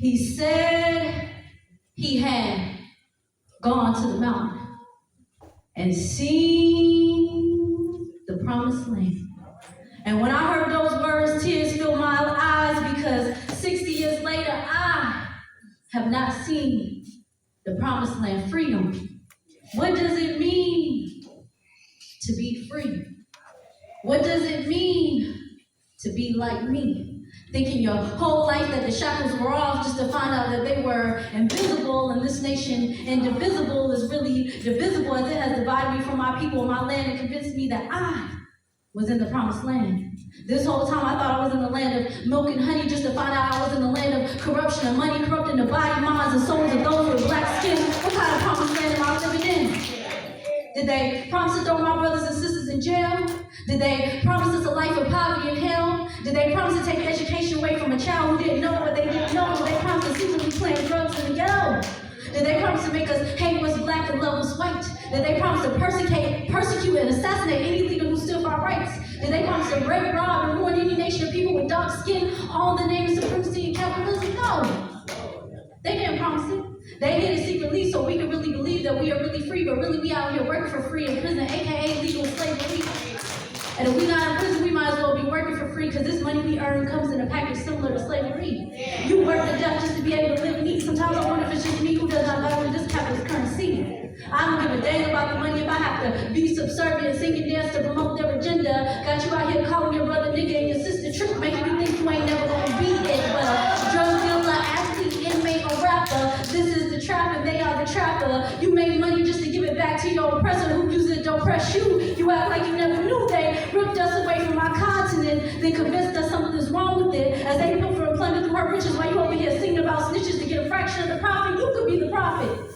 He said he had gone to the mountain and seen the promised land. And when I heard those words, tears filled my eyes, because 60 years later, I have not seen the promised land, freedom. What does it mean to be free? What does it mean to be like me? Thinking your whole life that the shackles were off just to find out that they were invisible in this nation, and divisible is really divisible, as it has divided me from my people and my land and convinced me that I was in the promised land. This whole time I thought I was in the land of milk and honey, just to find out I was in the land of corruption and money, corrupting the body, minds, and souls of those with black skin. What kind of promised land am I living in? Did they promise to throw my brothers and sisters in jail? Did they promise us a life of poverty and hell? Did they promise to take education away from a child who didn't know what they didn't know? Did they promise to secretly plant drugs in the ghetto? Did they promise to make us hate what's black and love what's white? Did they promise to persecute and assassinate any leader who stood for our rights? Did they promise to rape, rob, and ruin any nation of people with dark skin, all in the name of supremacy and capitalism? No. They didn't promise it. They hid it secretly so we could really believe that we are really free, but really we out here working for free in prison, aka legal slavery. And if we're not in prison, we might as well be working for free, because this money we earn comes in a package similar to slavery. You work to death just to be able to live and eat. Sometimes I wonder if it's just me who does not value this capitalist currency. I don't give a dang about the money if I have to be subservient, sing and dance to promote their agenda. Got you out here calling your brother nigga and your sister trick, making you think you ain't never gonna be it. But a drug dealer, athlete, inmate, or rapper, this is the trap and they are the trapper. You make money just to give it back to your oppressor who uses it to oppress you. You act like you never knew. They ripped us away from our continent, then convinced us something's wrong with it. As they look for employment through her riches, while you over here singing about snitches to get a fraction of the profit, you could be the prophet.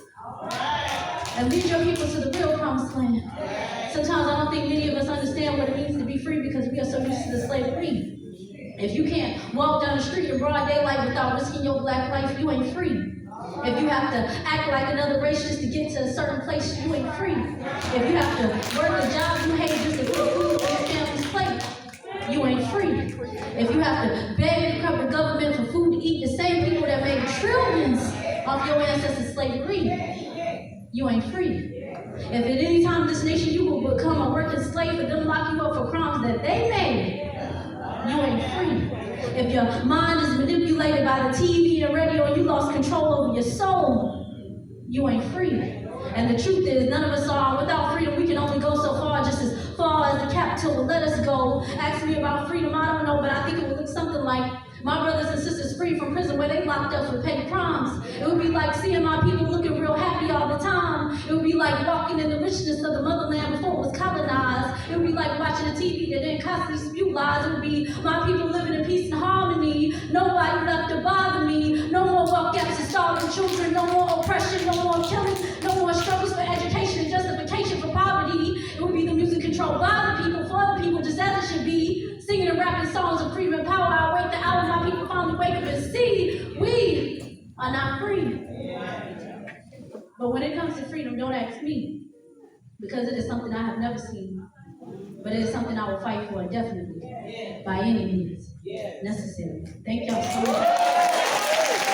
And lead your people to the real promised land. Sometimes I don't think many of us understand what it means to be free, because we are so used to the slavery. If you can't walk down the street in broad daylight without risking your black life, you ain't free. If you have to act like another race just to get to a certain place, you ain't free. If you have to work a job you hate just to put food on your family's plate, you ain't free. If you have to beg the government for food to eat, the same people that made trillions off your ancestors' slavery, you ain't free. If at any time in this nation you will become a working slave for them lock you up for crimes that they made, you ain't free. If your mind is manipulated by the TV and radio and you lost control over your soul, you ain't free. And the truth is, none of us are. Without freedom, we can only go so far, just as far as the capital will let us go. Ask me about freedom, I don't know, but I think it would look something like my brothers and sisters free from prison where they locked up for petty crimes. It would be like seeing my people looking real happy all the time. It would be like walking in the richness of the motherland before it was colonized. It would be like watching a TV that didn't constantly spew lies. It would be my people living in peace and harmony. Nobody left to bother me. No more work gaps and starving children. No more oppression, no more killing. No more struggles for education and justification for poverty. It would be the music controlled by the people, for the people, just as it should be. Singing and rapping songs of freedom and power. I wait the hour my people finally wake up and see we are not free. But when it comes to freedom, don't ask me, because it is something I have never seen. But it is something I will fight for, definitely, by any means necessary. Thank y'all so much.